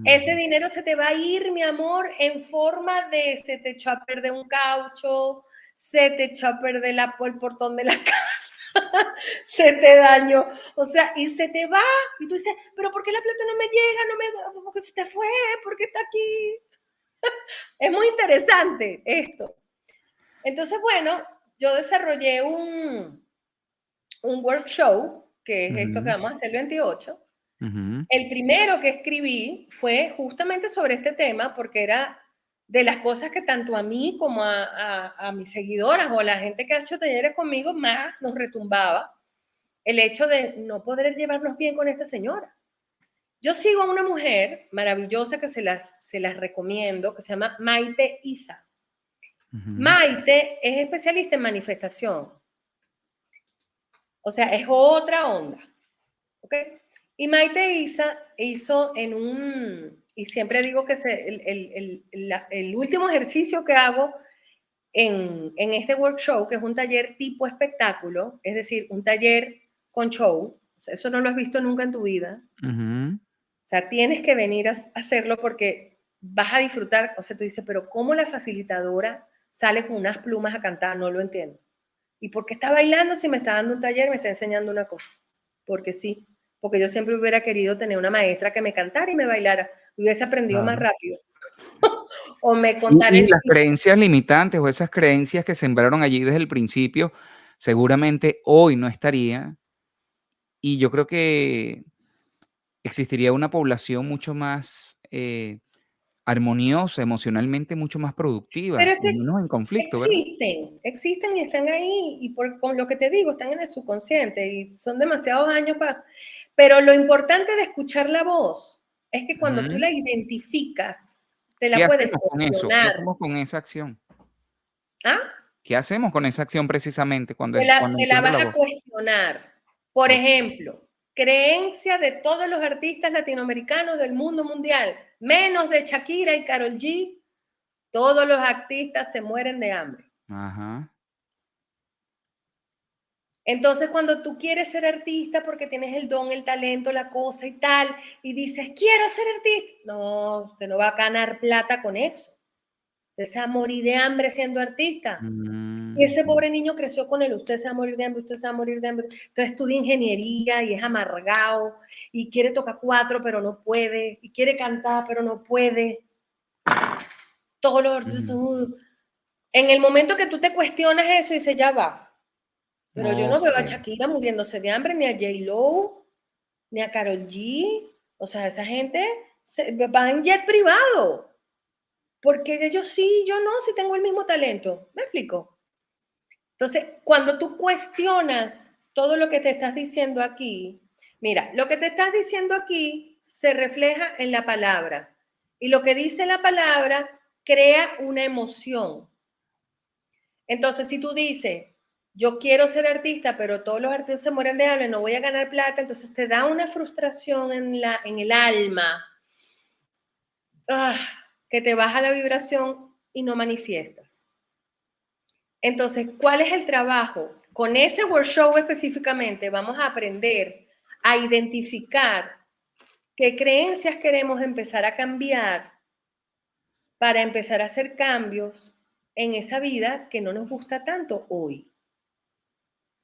Ese dinero se te va a ir, mi amor, en forma de se te echó a perder un caucho, se te echó a perder el portón de la casa, se te dañó, o sea, y se te va, y tú dices, pero ¿por qué la plata no me llega? ¿Por qué se te fue? ¿Por qué está aquí? Es muy interesante esto. Entonces, bueno, yo desarrollé un workshop, que es esto que Ujú, vamos a hacer el 28. ujú, El primero que escribí fue justamente sobre este tema, porque era de las cosas que tanto a mí como a mis seguidoras o a la gente que ha hecho talleres conmigo más nos retumbaba el hecho de no poder llevarnos bien con esta señora. Yo sigo a una mujer maravillosa que se las recomiendo, que se llama Maite Isa. ujú. Maite es especialista en manifestación, o sea, es otra onda, ¿ok? Y Maite Isa hizo y siempre digo que el último ejercicio que hago en este workshop, que es un taller tipo espectáculo, es decir, un taller con show, o sea, eso no lo has visto nunca en tu vida, Ujú. o sea, tienes que venir a hacerlo porque vas a disfrutar, o sea, tú dices, pero ¿cómo la facilitadora sale con unas plumas a cantar? No lo entiendo. ¿Y por qué está bailando si me está dando un taller, me está enseñando una cosa? Porque sí, porque yo siempre hubiera querido tener una maestra que me cantara y me bailara, hubiese aprendido más Claro. rápido. O me contara Y el las chiste. creencias limitantes o esas creencias que sembraron allí desde el principio, seguramente hoy no estaría, y yo creo que existiría una población mucho más, armoniosa, emocionalmente mucho más Pero productiva es y que menos en conflicto, ¿verdad? existen y están ahí, y con lo que te digo, están en el subconsciente y son demasiados años para... Pero lo importante de escuchar la voz es que cuando tú Ujú. la identificas, te ¿Qué la puedes hacemos con eso? ¿Qué cuestionar. hacemos con esa acción? ¿Ah? ¿Qué hacemos con esa acción precisamente Te la, cuando te la encuentro vas la a voz? cuestionar. Por Okey. ejemplo, creencia de todos los artistas latinoamericanos del mundo mundial, menos de Shakira y Karol G, todos los artistas se mueren de hambre. Ajá. Entonces, cuando tú quieres ser artista porque tienes el don, el talento, la cosa y tal, y dices, quiero ser artista, no, usted no va a ganar plata con eso. Usted se va a morir de hambre siendo artista. Y ese Ujú. pobre niño creció con él, usted se va a morir de hambre, usted se va a morir de hambre. Entonces estudia ingeniería y es amargado y quiere tocar cuatro, pero no puede, y quiere cantar, pero no puede. Todos los artistas Ujú. son... En el momento que tú te cuestionas eso y dices, ya va, pero yo no veo a Okey. Shakira muriéndose de hambre, ni a J-Lo, ni a Karol G. O sea, esa gente va en jet privado. Porque ellos sí, yo no, si tengo el mismo talento. ¿Me explico? Entonces, cuando tú cuestionas todo lo que te estás diciendo aquí, mira, lo que te estás diciendo aquí se refleja en la palabra. Y lo que dice la palabra crea una emoción. Entonces, si tú dices, yo quiero ser artista, pero todos los artistas se mueren de hambre, no voy a ganar plata, entonces te da una frustración en el alma, ah, que te baja la vibración y no manifiestas. Entonces, ¿cuál es el trabajo? Con ese workshop específicamente vamos a aprender a identificar qué creencias queremos empezar a cambiar para empezar a hacer cambios en esa vida que no nos gusta tanto hoy.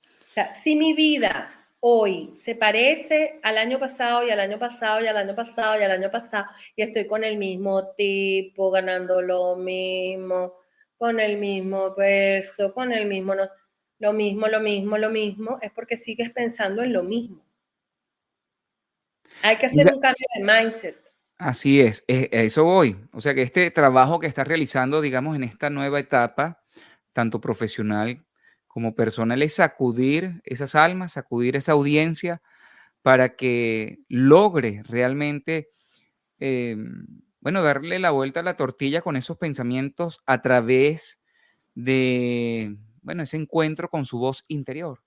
O sea, si mi vida hoy se parece al año pasado y al año pasado y al año pasado y al año pasado y estoy con el mismo tipo, ganando lo mismo, con el mismo peso, con el mismo, lo mismo, es porque sigues pensando en lo mismo. Hay que hacer Mira, un cambio de mindset. así es, a eso voy. O sea, que este trabajo que estás realizando, digamos, en esta nueva etapa, tanto profesional como personal, es sacudir esas almas, sacudir esa audiencia para que logre realmente, bueno, darle la vuelta a la tortilla con esos pensamientos a través de, bueno, ese encuentro con su voz interior.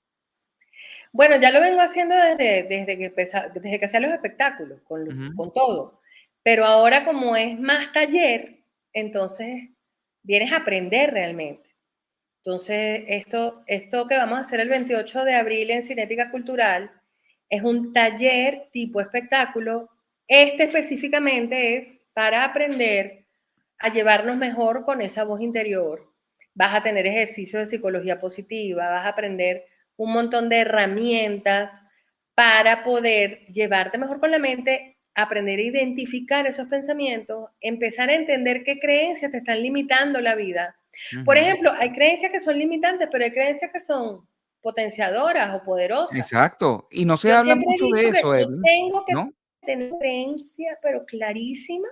Bueno, ya lo vengo haciendo desde que hacía los espectáculos, Ujú. con todo. Pero ahora como es más taller, entonces vienes a aprender realmente. Entonces, esto que vamos a hacer el 28 de abril en Cinética Cultural es un taller tipo espectáculo. Este específicamente es para aprender a llevarnos mejor con esa voz interior. Vas a tener ejercicios de psicología positiva, vas a aprender un montón de herramientas para poder llevarte mejor con la mente, aprender a identificar esos pensamientos, empezar a entender qué creencias te están limitando la vida Por Ujú. ejemplo, hay creencias que son limitantes, pero hay creencias que son potenciadoras o poderosas. Exacto. Y no se Yo habla siempre he mucho dicho de que eso, yo Evelyn, tengo que ¿no? tener creencia, pero clarísima,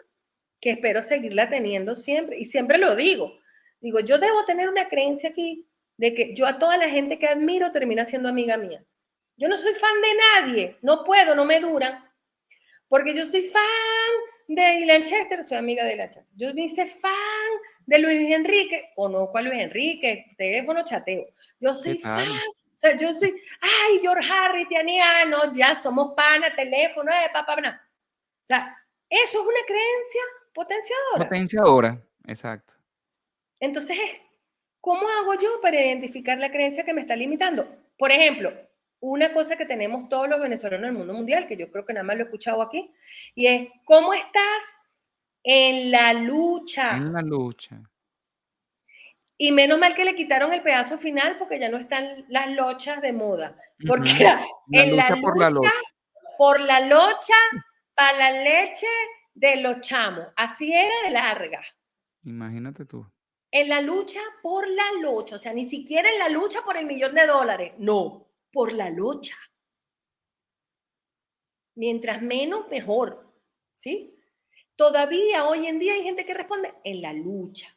que espero seguirla teniendo siempre, y siempre lo digo. Digo, yo debo tener una creencia aquí de que yo a toda la gente que admiro termina siendo amiga mía. Yo no soy fan de nadie, no puedo, no me dura, porque yo soy fan de Ilan Chester, soy amiga de Ilan Chester. Yo me hice fan de Luis Enrique, conozco a Luis Enrique, teléfono chateo. Yo ¿Qué soy fan, tal? o sea, yo soy, ay, George Harry, Tiania, no, ya somos pana, teléfono, papá, pana. O sea, eso es una creencia potenciadora. Potencia ahora, exacto. Entonces, ¿cómo hago yo para identificar la creencia que me está limitando? Por ejemplo, una cosa que tenemos todos los venezolanos en el mundo mundial, que yo creo que nada más lo he escuchado aquí, y es, ¿cómo estás en la En lucha? la lucha. Y menos mal que le quitaron el pedazo final porque ya no están las lochas de moda. Porque Ujú. era La en la lucha por la lucha, locha. por la locha, para la leche de los chamos. Así era de larga. Imagínate tú. En la lucha por la lucha, o sea, ni siquiera en la lucha por el $1.000.000, no, por la lucha. Mientras menos, mejor, ¿sí? Todavía hoy en día hay gente que responde en la lucha,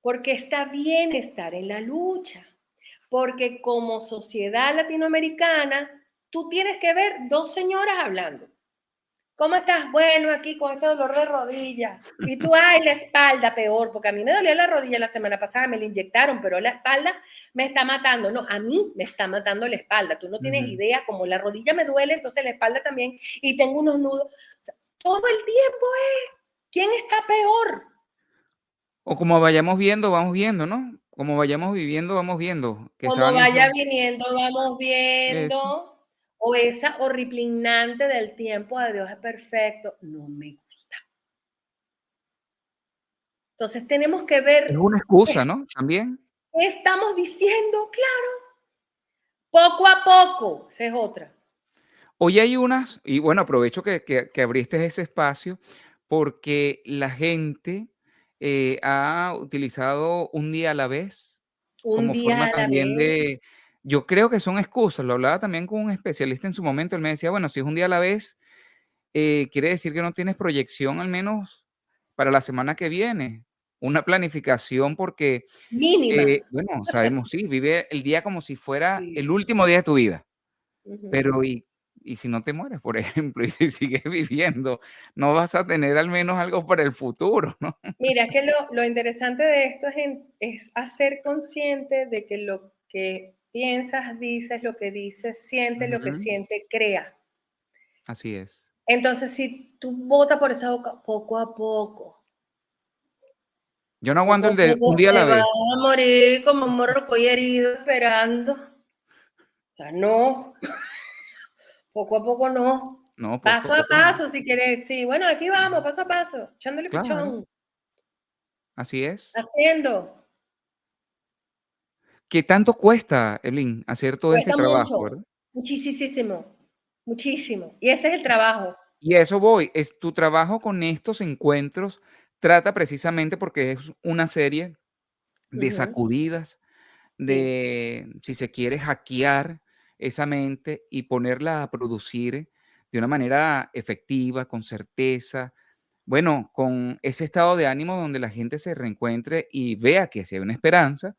porque está bien estar en la lucha, porque como sociedad latinoamericana, tú tienes que ver dos señoras hablando. ¿Cómo estás? Bueno, aquí con este dolor de rodilla. Y tú, ay, la espalda, peor, porque a mí me dolía la rodilla la semana pasada, me la inyectaron, pero la espalda me está matando. No, a mí me está matando la espalda. Tú no tienes Ujú. idea, como la rodilla me duele, entonces la espalda también, y tengo unos nudos. O sea, todo el tiempo es, ¿quién está peor? O como vayamos viendo, vamos viendo, ¿no? Como vayamos viviendo, vamos viendo, que Como estaban vaya esos viniendo, vamos eso. viendo. O esa horripilante del tiempo de Dios es perfecto. No me gusta. Entonces tenemos que Es ver una excusa, ¿no? También. qué estamos diciendo, claro, poco a poco, esa es otra. Hoy hay unas y bueno, aprovecho que abriste ese espacio, porque la gente, ha utilizado un día a la vez, Un como día forma a la también vez. de yo creo que son excusas, lo hablaba también con un especialista en su momento, él me decía: "Bueno, si es un día a la vez, quiere decir que no tienes proyección, al menos para la semana que viene, una planificación", porque, Mínima. bueno, sabemos, sí, vive el día como si fuera Sí. el último día de tu vida. Ujú. Pero, ¿y si no te mueres, por ejemplo? Y si sigues viviendo, no vas a tener al menos algo para el futuro, ¿no? Mira, es que lo interesante de esto es hacer consciente de que lo que piensas, dices, lo que dices, sientes, lo que Ujú, siente, crea. así es. Entonces, si tú votas por esa boca Yo no aguanto poco el a de un poco día a te la vas vez. a morir como un morrocoy herido esperando. O sea, no. Poco a poco no. No, poco a Paso a poco no. paso, si quieres. Sí, bueno, aquí vamos, paso a paso, echándole Claro, pichón, así es. haciendo. ¿Qué tanto cuesta, Evelyn, hacer todo este Cuesta trabajo, mucho, verdad? muchísimo, muchísimo. Y ese es el trabajo. Y a eso voy, es tu trabajo con estos encuentros trata precisamente porque es una serie de Ujú, sacudidas, sí, de, si se quiere, hackear esa mente y ponerla a producir de una manera efectiva, con certeza, bueno, con ese estado de ánimo donde la gente se reencuentre y vea que sí hay una esperanza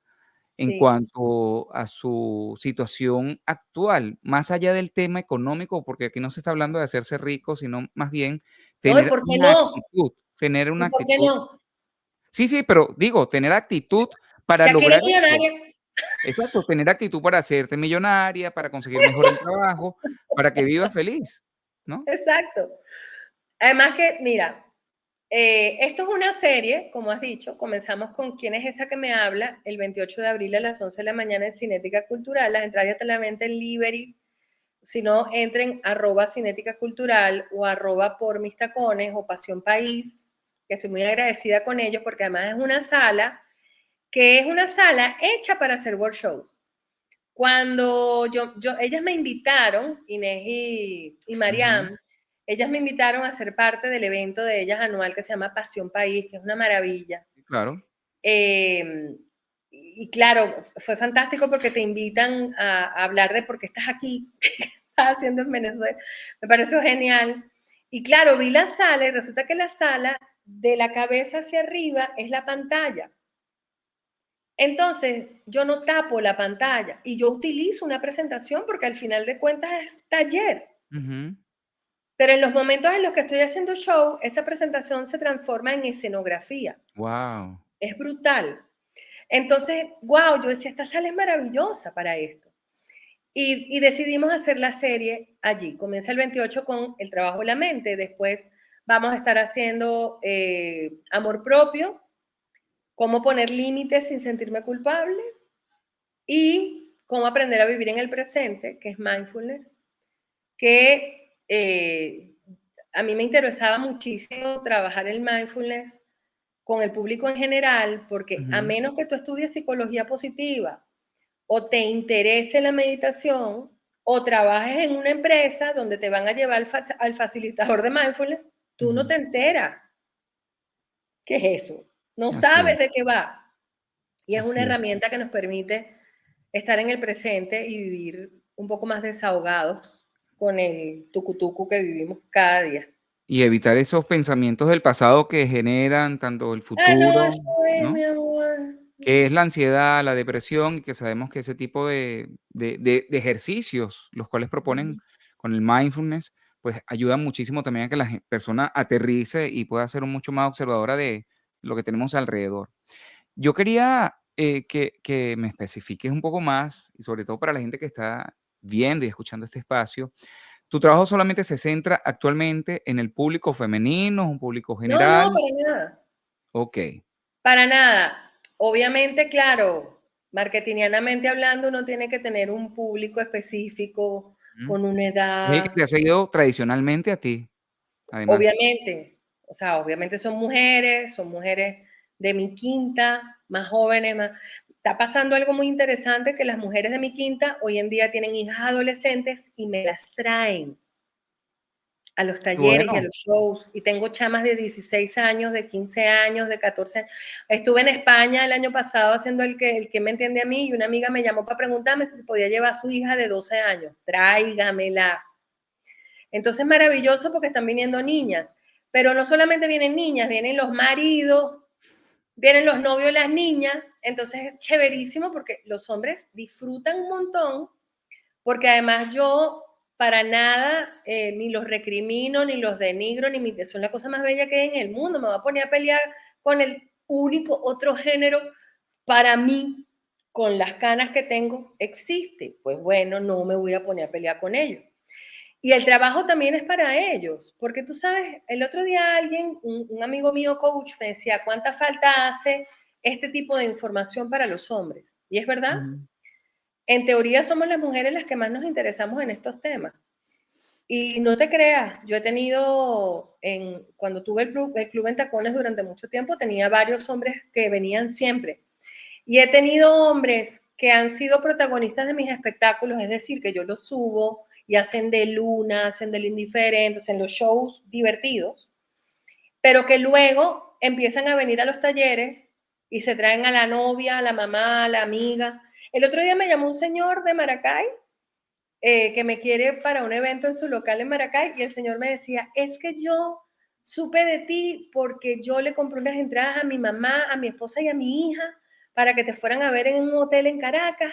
en sí. cuanto a su situación actual, más allá del tema económico, porque aquí no se está hablando de hacerse rico, sino más bien No, ¿y tener por qué una no? actitud, tener una ¿Y por qué actitud. no? Sí, sí, pero digo, tener actitud para Shakira lograr es eso. millonaria. Exacto, tener actitud para hacerte millonaria, para conseguir mejor el trabajo, para que vivas feliz, ¿no? Exacto. Además que, mira, esto es una serie, como has dicho, comenzamos con ¿Quién es esa que me habla? El 28 de abril a las 11 de la mañana en Cinética Cultural. Las entradas ya están a la venta en Liberty. Si no, entren @cinética cultural o @por mis tacones o Pasión País, que estoy muy agradecida con ellos porque además es una sala que es una sala hecha para hacer workshops. Cuando ellas me invitaron, Inés y Ujú, Mariam, ellas me invitaron a ser parte del evento de ellas anual que se llama Pasión País, que es una maravilla. sí, claro. Eh, y claro, fue fantástico porque te invitan a hablar de por qué estás aquí, qué estás haciendo en Venezuela. Me pareció genial. Y claro, vi la sala y resulta que la sala de la cabeza hacia arriba es la pantalla. Entonces, yo no tapo la pantalla y yo utilizo una presentación porque al final de cuentas es taller. Ujú. Pero en los momentos en los que estoy haciendo show, esa presentación se transforma en escenografía. Guau. Es brutal. Entonces, wow, yo decía, esta sala es maravillosa para esto. Y decidimos hacer la serie allí. Comienza el 28 con El trabajo de la mente. Después vamos a estar haciendo Amor propio, cómo poner límites sin sentirme culpable y cómo aprender a vivir en el presente, que es mindfulness, que a mí me interesaba muchísimo trabajar el mindfulness con el público en general, porque a Ujú, menos que tú estudies psicología positiva o te interese la meditación o trabajes en una empresa donde te van a llevar al facilitador de mindfulness, tú no ujú. te enteras qué es eso, no Así es, sabes de qué va. Y es una así es. herramienta que nos permite estar en el presente y vivir un poco más desahogados con el tucutucu que vivimos cada día. Y evitar esos pensamientos del pasado que generan tanto el Ah, no, futuro, eso es, ¿no? mi amor. Que es la ansiedad, la depresión, y que sabemos que ese tipo de ejercicios, los cuales proponen con el mindfulness, pues ayudan muchísimo también a que la persona aterrice y pueda ser mucho más observadora de lo que tenemos alrededor. Yo quería que me especifiques un poco más, y sobre todo para la gente que está viendo y escuchando este espacio. ¿Tu trabajo solamente se centra actualmente en el público femenino, un público No, no, general? para nada. Ok. Para nada. Obviamente, claro, marketingianamente hablando, uno tiene que tener un público específico, Ujú. con una Es el que te edad, ha seguido tradicionalmente a ti, además. obviamente. O sea, obviamente son mujeres de mi quinta, más jóvenes, más. Está pasando algo muy interesante que las mujeres de mi quinta hoy en día tienen hijas adolescentes y me las traen a los Qué talleres y a bueno. los shows, y tengo chamas de 16 años, de 15 años, de 14 años. Estuve en España el año pasado haciendo el que me entiende a mí y una amiga me llamó para preguntarme si se podía llevar a su hija de 12 años. Tráigamela. Entonces, maravilloso porque están viniendo niñas, pero no solamente vienen niñas, vienen los maridos, vienen los novios de las niñas, entonces es chéverísimo porque los hombres disfrutan un montón porque además yo para nada ni los recrimino, ni los denigro, ni son la cosa más bella que hay en el mundo. Me voy a poner a pelear con el único otro género para mí, con las canas que tengo, existe. Pues bueno, no me voy a poner a pelear con ellos. Y el trabajo también es para ellos, porque tú sabes, el otro día alguien, un amigo mío coach, me decía, ¿cuánta falta hace este tipo de información para los hombres? Y es verdad, Ujú. en teoría somos las mujeres las que más nos interesamos en estos temas. Y no te creas, yo he tenido, cuando tuve el club en tacones durante mucho tiempo, tenía varios hombres que venían siempre. Y he tenido hombres que han sido protagonistas de mis espectáculos, es decir, que yo los subo y hacen de luna, hacen del indiferente, hacen los shows divertidos, pero que luego empiezan a venir a los talleres y se traen a la novia, a la mamá, a la amiga. El otro día me llamó un señor de Maracay que me quiere para un evento en su local en Maracay y el señor me decía, es que yo supe de ti porque yo le compré unas entradas a mi mamá, a mi esposa y a mi hija para que te fueran a ver en un hotel en Caracas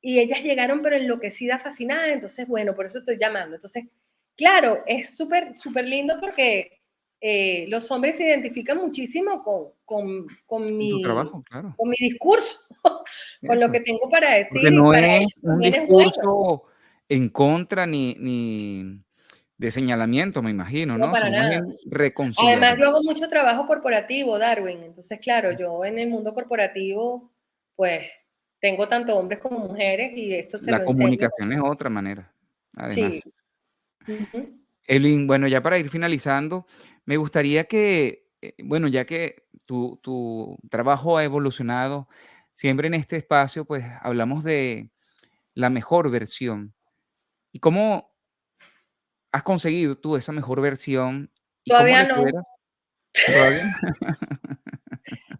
y ellas llegaron pero enloquecidas, fascinadas, entonces bueno, por eso estoy llamando. Entonces, claro, es súper, súper lindo porque los hombres se identifican muchísimo En tu trabajo, claro. con mi discurso, con lo Eso. que tengo para Porque decir y no para es ellos un también es bueno. discurso en contra ni de señalamiento, me imagino, No, ¿no? para Sino más nada. bien Además, reconciliador. yo hago mucho trabajo corporativo, Darwin. Entonces, claro, yo en el mundo corporativo, pues, tengo tanto hombres como mujeres y esto se La lo enseño. comunicación es otra manera, Sí. además. Ujú. Evelyn, bueno, ya para ir finalizando, me gustaría que, bueno, ya que tu trabajo ha evolucionado, siempre en este espacio, pues hablamos de la mejor versión. ¿Y cómo has conseguido tú esa mejor versión y cómo Todavía le no. pudieras todavía?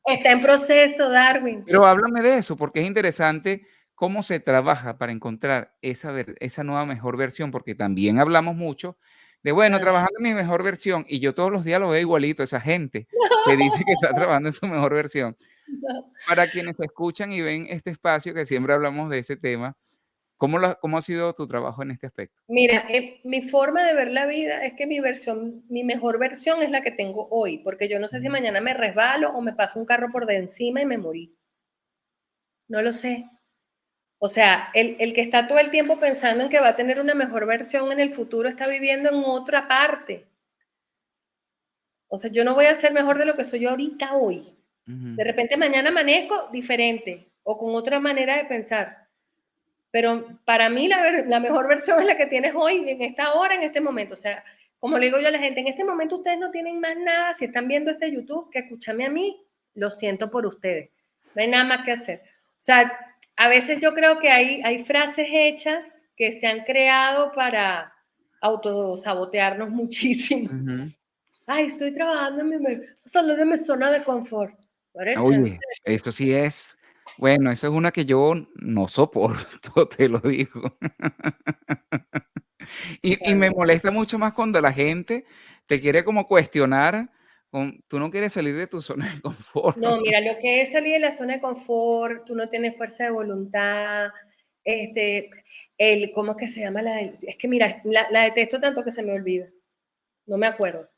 Está en proceso, Darwin. Pero háblame de eso, porque es interesante cómo se trabaja para encontrar esa nueva mejor versión, porque también hablamos mucho de, bueno, Ah, trabajando en mi mejor versión, y yo todos los días lo veo igualito, esa gente que dice que está trabajando en su mejor versión. no. Para quienes escuchan y ven este espacio, que siempre hablamos de ese tema, ¿cómo ha sido tu trabajo en este aspecto? Mira, mi forma de ver la vida es que mi mejor versión es la que tengo hoy, porque yo no sé si Ujú, mañana me resbalo o me pasa un carro por de encima y me morí. No lo sé. O sea, el que está todo el tiempo pensando en que va a tener una mejor versión en el futuro está viviendo en otra parte. O sea, yo no voy a ser mejor de lo que soy yo ahorita hoy. ujú, De repente mañana amanezco diferente o con otra manera de pensar. Pero para mí la mejor versión es la que tienes hoy, en esta hora, en este momento. O sea, como le digo yo a la gente, en este momento ustedes no tienen más nada, si están viendo este YouTube, que escúchame a mí, lo siento por ustedes. No hay nada más que hacer. O sea, a veces yo creo que hay frases hechas que se han creado para autosabotearnos muchísimo. ujú. Ay, estoy trabajando solo de mi zona de confort. Por eso, en Oye, serio. eso sí es, bueno, eso es una que yo no soporto, te lo digo. Y me molesta mucho más cuando la gente te quiere como cuestionar, tú no quieres salir de tu zona de confort. No, mira, lo que es salir de la zona de confort, tú no tienes fuerza de voluntad, este, ¿cómo es que se llama es que mira, la detesto tanto que se me olvida, no me acuerdo.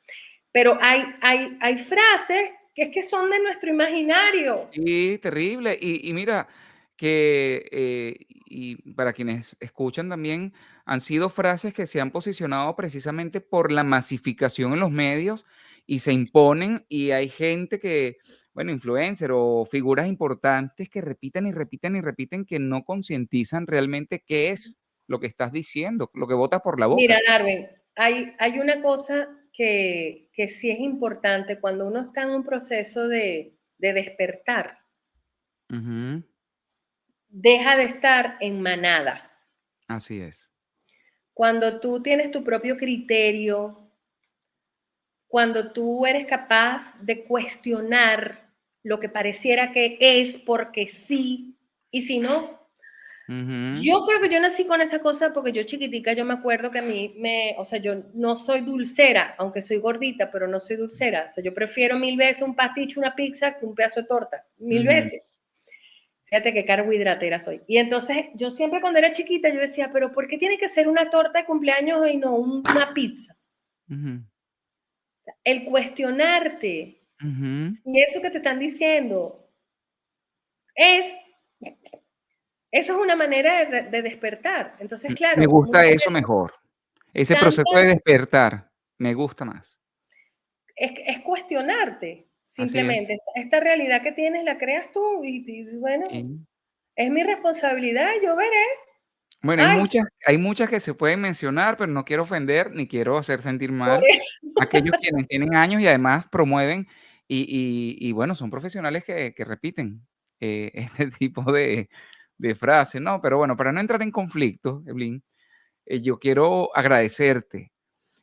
Pero hay frases que es que son de nuestro imaginario. Sí, terrible. Y mira, que, y para quienes escuchan también, han sido frases que se han posicionado precisamente por la masificación en los medios y se imponen, y hay gente que, bueno, influencer o figuras importantes que repiten y repiten y repiten que no concientizan realmente qué es lo que estás diciendo, lo que botas por la boca. Mira, Darwin, hay una cosa que sí es importante cuando uno está en un proceso de despertar, Ujú, deja de estar en manada. así es. Cuando tú tienes tu propio criterio, cuando tú eres capaz de cuestionar lo que pareciera que es porque sí, y si no, Ujú, yo creo que yo nací con esa cosa porque yo chiquitica, yo me acuerdo que a mí o sea, yo no soy dulcera, aunque soy gordita, pero no soy dulcera. O sea, yo prefiero mil veces un pasticho, una pizza que un pedazo de torta, mil ujú, veces. Fíjate qué carbohidratera soy. Y entonces yo siempre cuando era chiquita yo decía, pero ¿por qué tiene que ser una torta de cumpleaños y no una pizza? ujú, El cuestionarte ujú. si eso que te están diciendo es, eso es una manera de despertar. Entonces, Me claro, gusta muchas eso veces mejor. Ese proceso de tantas, despertar, me gusta más. es cuestionarte Así es. simplemente. Esta realidad que tienes la creas tú y bueno, Y es mi responsabilidad, yo veré. bueno, Ay, hay muchas que se pueden mencionar, pero no quiero ofender ni quiero hacer sentir por mal eso. a aquellos quienes tienen años y además promueven y bueno, son profesionales que repiten, ese tipo de frases, ¿no? Pero bueno, para no entrar en conflicto, Evelyn, yo quiero agradecerte.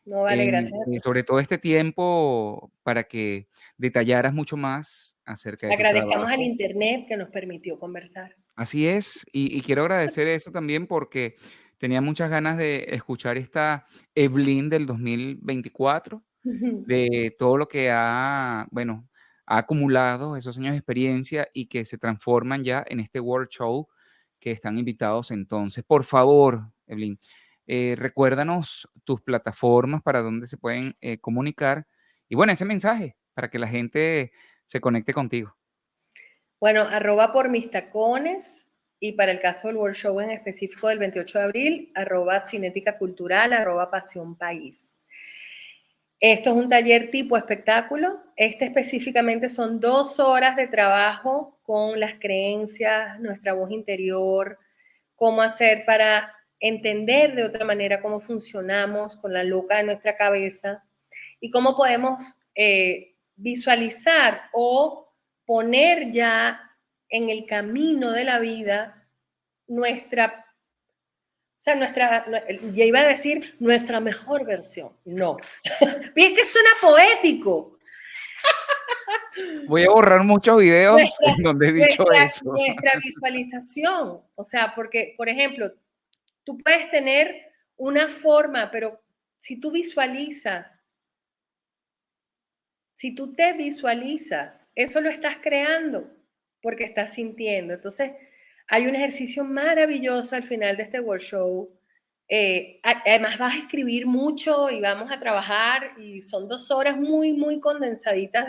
No, vale, gracias a ti. Sobre todo este tiempo para que detallaras mucho más acerca de tu Agradezcamos al trabajo. internet que nos permitió conversar. Así es, y quiero agradecer eso también porque tenía muchas ganas de escuchar esta Evelyn del 2024, de todo lo que ha, bueno, ha acumulado esos años de experiencia y que se transforman ya en este World Show que están invitados entonces. Por favor, Evelyn, recuérdanos tus plataformas para donde se pueden comunicar y bueno, ese mensaje para que la gente se conecte contigo. Bueno, arroba por mis tacones y para el caso del World Show en específico del 28 de abril, arroba cinética cultural, arroba pasión país. Esto es un taller tipo espectáculo. Este específicamente son 2 horas de trabajo con las creencias, nuestra voz interior, cómo hacer para entender de otra manera cómo funcionamos con la loca de nuestra cabeza y cómo podemos visualizar o poner ya en el camino de la vida nuestra, o sea, ya iba a decir nuestra mejor versión. No. ¿Viste? Suena poético. Voy a borrar muchos videos Nuestra, en donde he dicho eso. nuestra visualización, o sea, porque, por ejemplo, tú puedes tener una forma, pero si tú visualizas, si tú te visualizas, eso lo estás creando porque estás sintiendo. Entonces, hay un ejercicio maravilloso al final de este workshop. Además, vas a escribir mucho y vamos a trabajar y son 2 horas muy, muy condensaditas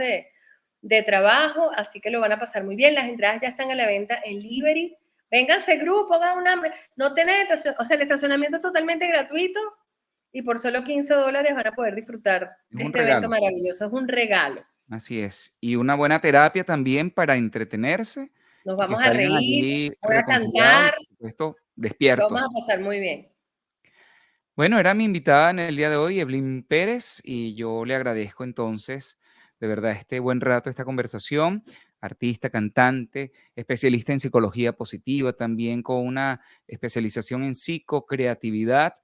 de trabajo, así que lo van a pasar muy bien. Las entradas ya están a la venta en Liberty. Vénganse grupo, hagan una, no tenés, o sea, el estacionamiento es totalmente gratuito y por solo $15 van a poder disfrutar Es de un este evento regalo. maravilloso. Es un regalo. Así es. Y una buena terapia también para entretenerse Nos y que vamos a salgan reír, allí voy a reconciliados y, cantar, por supuesto, lo vamos a despiertos. pasar muy bien. Bueno, era mi invitada en el día de hoy, Evelyn Pérez, y yo le agradezco entonces, de verdad, este buen rato, esta conversación. Artista, cantante, especialista en psicología positiva, también con una especialización en psicocreatividad.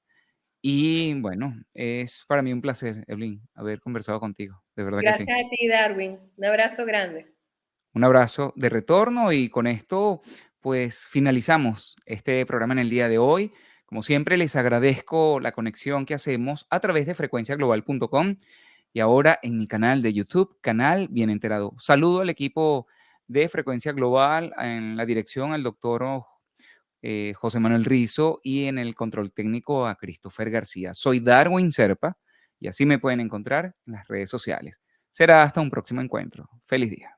Y bueno, es para mí un placer, Evelyn, haber conversado contigo. De verdad que sí. Gracias a ti, Darwin. Un abrazo grande. Un abrazo de retorno y con esto pues finalizamos este programa en el día de hoy. Como siempre les agradezco la conexión que hacemos a través de frecuenciaglobal.com y ahora en mi canal de YouTube, Canal Bien Enterado. Saludo al equipo de Frecuencia Global, en la dirección al doctor José Manuel Rizo y en el control técnico a Christopher García. Soy Darwin Serpa y así me pueden encontrar en las redes sociales. Será hasta un próximo encuentro. Feliz día.